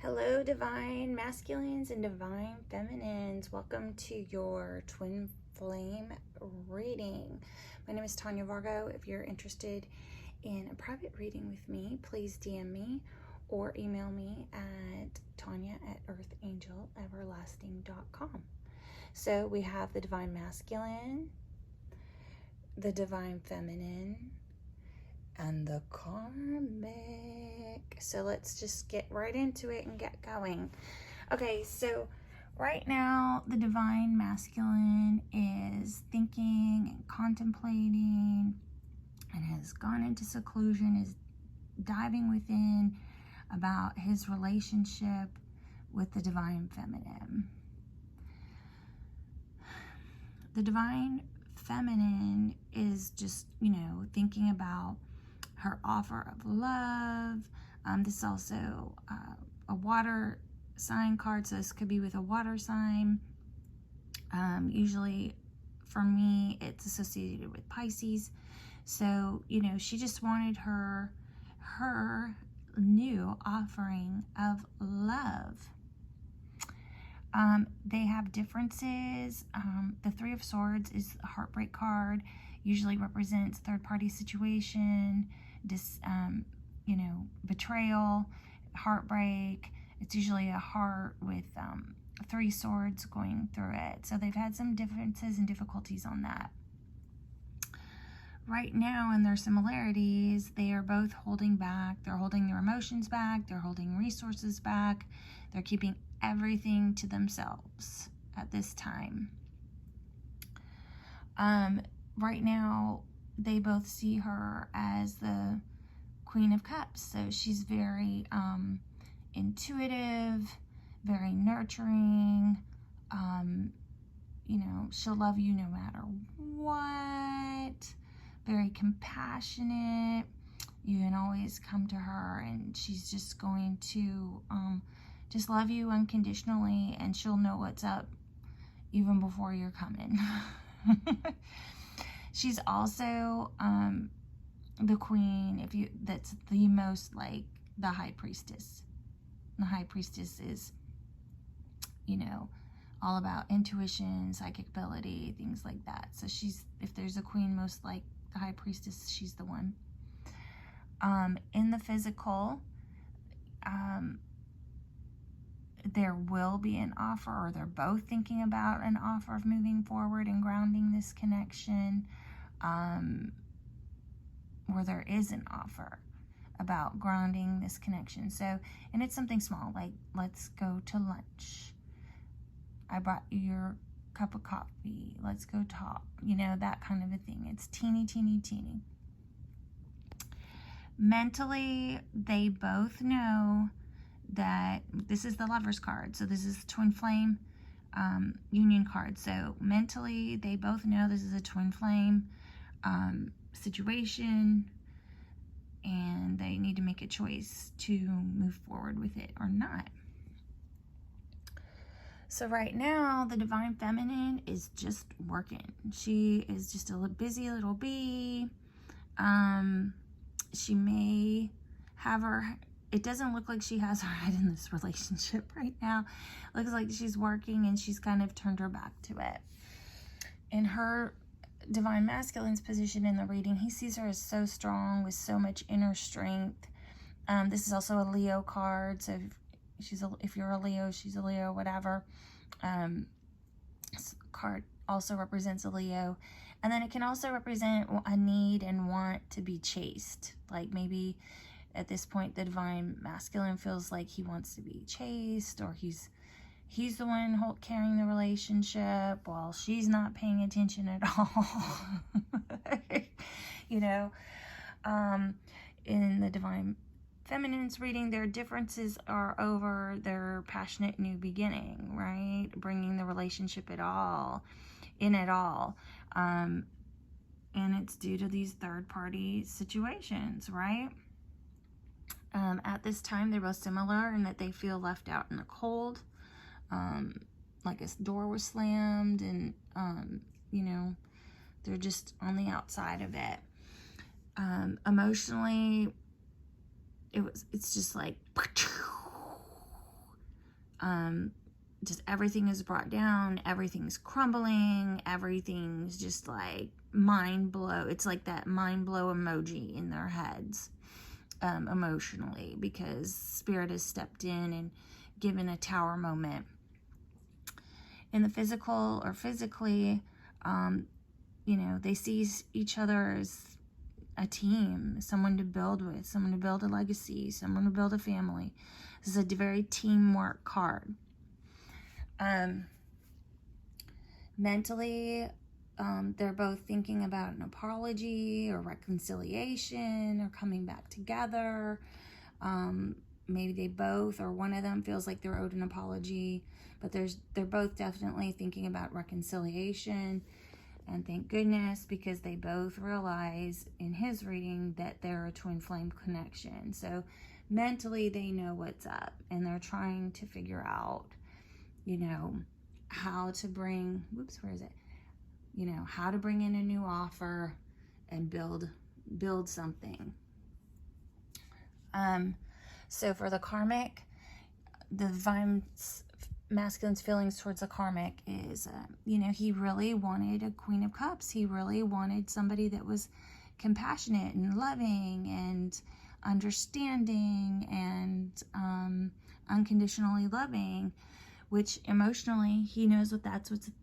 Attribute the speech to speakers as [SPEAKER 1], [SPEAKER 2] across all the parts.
[SPEAKER 1] Hello, divine masculines and divine feminines. Welcome to your twin flame reading. My name is Tanya Vargo. If you're interested in a private reading with me, please DM me or email me at tanya@earthangeleverlasting.com. So we have the divine masculine, the divine feminine, and the karmic. So let's just get right into it and get going. Okay, so right now the divine masculine is thinking and contemplating and has gone into seclusion, is diving within about his relationship with the divine feminine. The divine feminine is just, thinking about her offer of love. This is also a water sign card, so this could be with a water sign. Usually for me, it's associated with Pisces. So, she just wanted her new offering of love. They have differences. The Three of Swords is a heartbreak card, usually represents third-party situation, betrayal, heartbreak. It's usually a heart with three swords going through it. So they've had some differences and difficulties on that. Right now, in their similarities, they are both holding back. They're holding their emotions back. They're holding resources back. They're keeping everything to themselves at this time. Right now, they both see her as the Queen of Cups. So she's very intuitive, very nurturing. She'll love you no matter what. Very compassionate. You can always come to her and she's just going to just love you unconditionally, and she'll know what's up even before you're coming. She's also the queen, that's the most like the high priestess. The high priestess is, all about intuition, psychic ability, things like that. So if there's a queen most like the high priestess, she's the one. In the physical, there will be an offer, or they're both thinking about an offer of moving forward and grounding this connection, where there is an offer about grounding this connection. So, and it's something small, like let's go to lunch. I brought you your cup of coffee. Let's go talk. That kind of a thing. It's teeny, teeny, teeny. Mentally, they both know that this is the Lover's card. So this is twin flame union card. So mentally, they both know this is a twin flame situation, and they need to make a choice to move forward with it or not. So right now, the divine feminine is just working. She is just a busy little bee. She may have it doesn't look like she has her head in this relationship right now. It looks like she's working and she's kind of turned her back to it. In her divine masculine's position in the reading, he sees her as so strong with so much inner strength. This is also a Leo card, so if you're a Leo, she's a Leo, whatever. This card also represents a Leo. And then it can also represent a need and want to be chased. Like maybe at this point, the divine masculine feels like he wants to be chased, or he's the one carrying the relationship while she's not paying attention at all. In the divine feminine's reading, their differences are over their passionate new beginning, right? Bringing the relationship in at all. And it's due to these third-party situations, right? At this time, they're both similar in that they feel left out in the cold. Like a door was slammed, and, they're just on the outside of it. Emotionally, it's just like Just everything is brought down, everything's crumbling, everything's just like mind blow. It's like that mind blow emoji in their heads, emotionally, because Spirit has stepped in and given a tower moment. In the physical or physically, you know, they see each other as a team, someone to build with, someone to build a legacy, someone to build a family. This is a very teamwork card. Mentally, they're both thinking about an apology or reconciliation or coming back together. Maybe they both, or one of them feels like they're owed an apology, but they're both definitely thinking about reconciliation. And thank goodness, because they both realize in his reading that they're a twin flame connection. So mentally they know what's up, and they're trying to figure out, you know, how to bring, you know, how to bring in a new offer and build something. So for the karmic, the divine masculine's feelings towards the karmic is, you know, he really wanted a Queen of Cups. He really wanted somebody that was compassionate and loving and understanding and unconditionally loving, which emotionally he knows what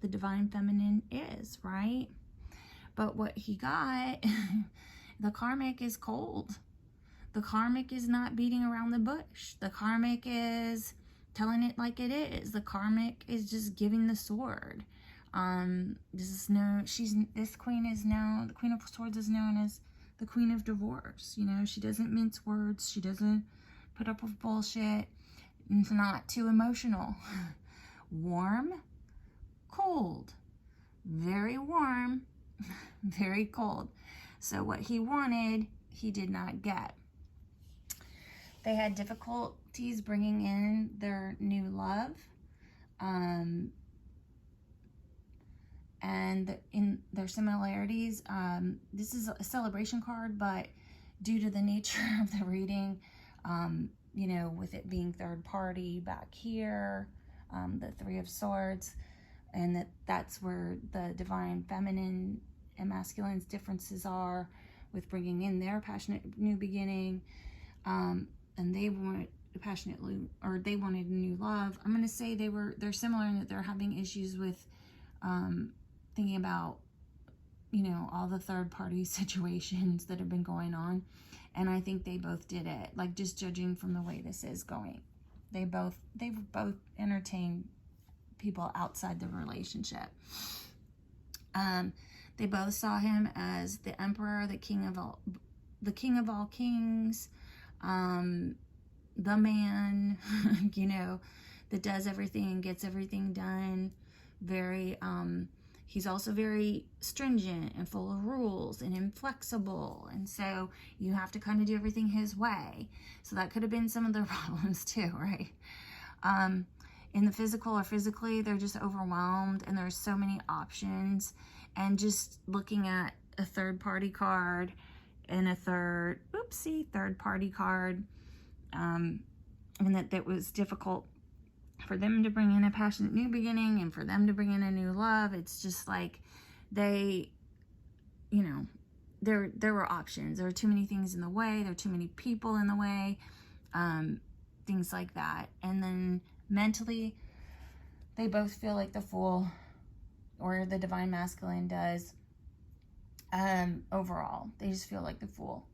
[SPEAKER 1] the divine feminine is, right? But what he got, the karmic is cold. The karmic is not beating around the bush. The karmic is telling it like it is. The karmic is just giving the sword. This queen is known, the Queen of Swords is known as the Queen of Divorce. You know, she doesn't mince words. She doesn't put up with bullshit. It's not too emotional. Warm, cold. Very warm, very cold. So what he wanted, he did not get. They had difficulties bringing in their new love. And in their similarities, this is a celebration card, but due to the nature of the reading, you know, with it being third party back here, the Three of Swords, and that's where the divine feminine and masculine's differences are with bringing in their passionate new beginning. And they want they wanted a new love. I'm going to say they're similar in that they're having issues with thinking about, you know, all the third party situations that have been going on. And I think they both did it, like, just judging from the way this is going. They've both entertained people outside the relationship. They both saw him as the emperor, the king of all kings, the man, you know, that does everything and gets everything done. He's also very stringent and full of rules and inflexible. And so you have to kind of do everything his way. So that could have been some of their problems too, right? In the physical or physically, they're just overwhelmed and there's so many options. And just looking at a third party card and a third party card, and that was difficult for them to bring in a passionate new beginning and for them to bring in a new love. It's just like they, you know, there were options. There were too many things in the way. There were too many people in the way, things like that. And then mentally, they both feel like the Fool, or the divine masculine does. Overall, they just feel like the Fool.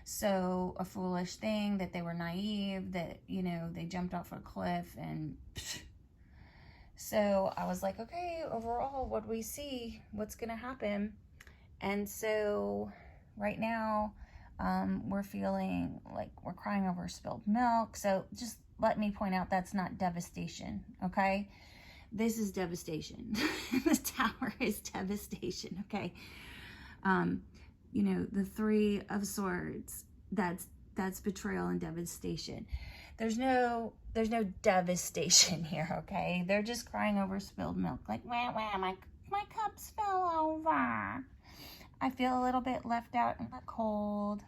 [SPEAKER 1] So a foolish thing, that they were naive, that, you know, they jumped off a cliff, and so I was like, okay, overall, what do we see? What's gonna happen? And so right now, we're feeling like we're crying over spilled milk. So just let me point out, that's not devastation, okay? This is devastation. The Tower is devastation, okay? You know, the Three of Swords, that's betrayal and devastation. There's no devastation here, okay? They're just crying over spilled milk, like, wah, wah, my cups fell over. I feel a little bit left out in the cold.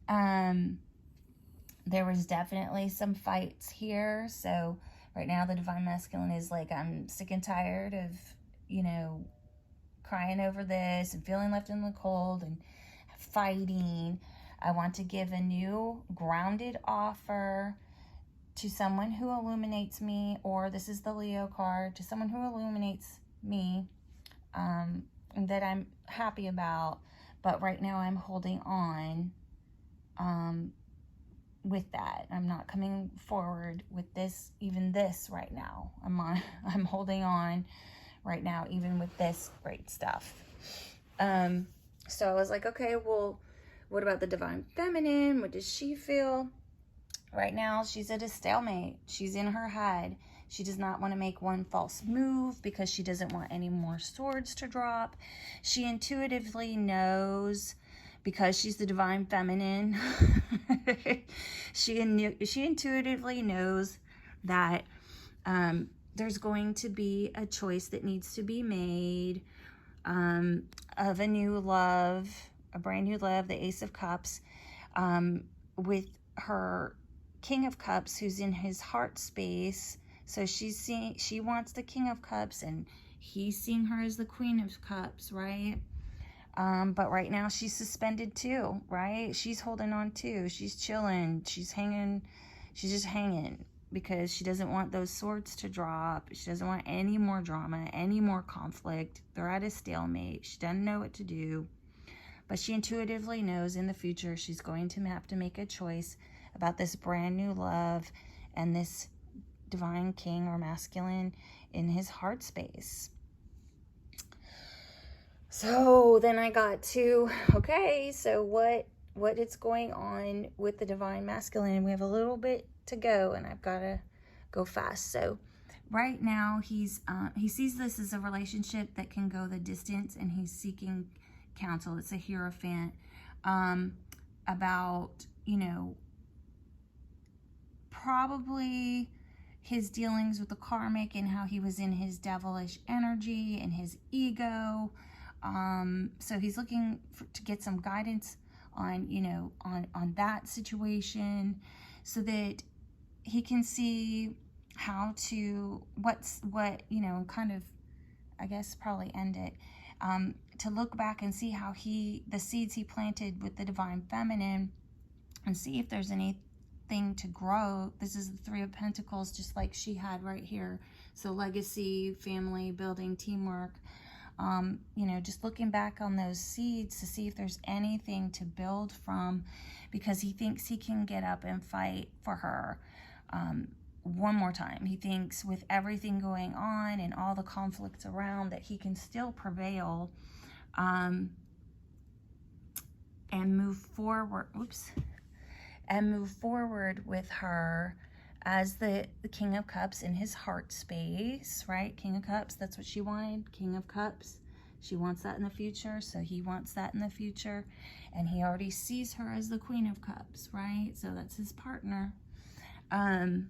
[SPEAKER 1] There was definitely some fights here, so Right now, the Divine Masculine is like, I'm sick and tired of, you know, crying over this and feeling left in the cold and fighting. I want to give a new grounded offer to someone who illuminates me, or this is the Leo card, to someone who illuminates me, that I'm happy about. But right now I'm holding on with that. I'm not coming forward with this, even this right now. I'm holding on right now, even with this great stuff. So I was like, okay, well, what about the Divine Feminine? What does she feel? Right now, she's at a stalemate. She's in her head. She does not want to make one false move because she doesn't want any more swords to drop. She intuitively knows, because she's the Divine Feminine, she intuitively knows that there's going to be a choice that needs to be made, of a new love, a brand new love, the Ace of Cups, with her King of Cups, who's in his heart space. So she wants the King of Cups, and he's seeing her as the Queen of Cups, right? But right now she's suspended too, right? She's holding on too. She's chilling. She's hanging. She's just hanging because she doesn't want those swords to drop. She doesn't want any more drama, any more conflict. They're at a stalemate. She doesn't know what to do. But she intuitively knows in the future she's going to have to make a choice about this brand new love and this Divine King or Masculine in his heart space. So then I got to, okay, so what is going on with the Divine Masculine? We have a little bit to go, and I've got to go fast. So right now he sees this as a relationship that can go the distance, and he's seeking counsel. It's a Hierophant, about, you know, probably his dealings with the Karmic and how he was in his devilish energy and his ego. So he's looking to get some guidance on, you know, on that situation, so that he can see how to, you know, kind of, I guess, probably end it, to look back and see how the seeds he planted with the Divine Feminine, and see if there's anything to grow. This is the Three of Pentacles, just like she had right here. So legacy, family, building, teamwork. You know, just looking back on those seeds to see if there's anything to build from, because he thinks he can get up and fight for her one more time. He thinks with everything going on and all the conflicts around that he can still prevail, and move forward. And move forward with her as the King of Cups in his heart space, right? King of Cups, that's what she wanted. King of Cups, she wants that in the future, so he wants that in the future. And he already sees her as the Queen of Cups, right? So that's his partner. And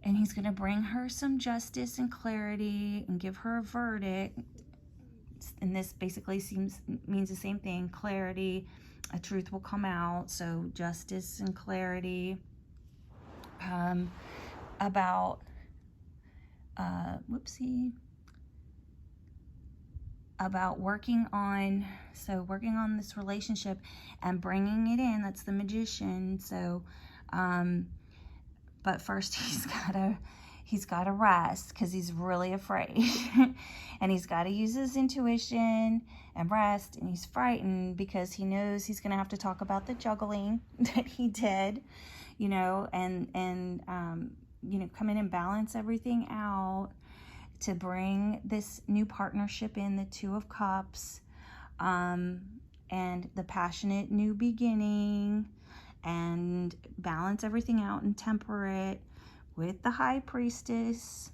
[SPEAKER 1] he's going to bring her some justice and clarity and give her a verdict. And this basically means the same thing. Clarity, a truth will come out. So justice and clarity. About about working on this relationship and bringing it in. That's the Magician. So but first he's got to rest, because he's really afraid. And he's got to use his intuition and rest, and he's frightened because he knows he's going to have to talk about the juggling that he did, you know, and you know, come in and balance everything out to bring this new partnership in, the Two of Cups, and the passionate new beginning, and balance everything out and temper it with the High Priestess,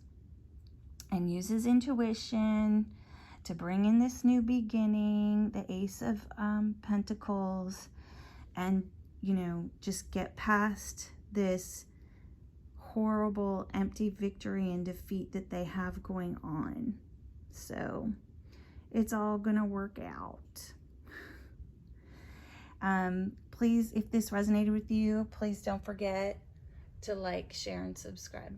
[SPEAKER 1] and use his intuition to bring in this new beginning, the Ace of Pentacles, and, you know, just get past this horrible empty victory and defeat that they have going on. So it's all gonna work out. Please, if this resonated with you, please don't forget to like, share, and subscribe.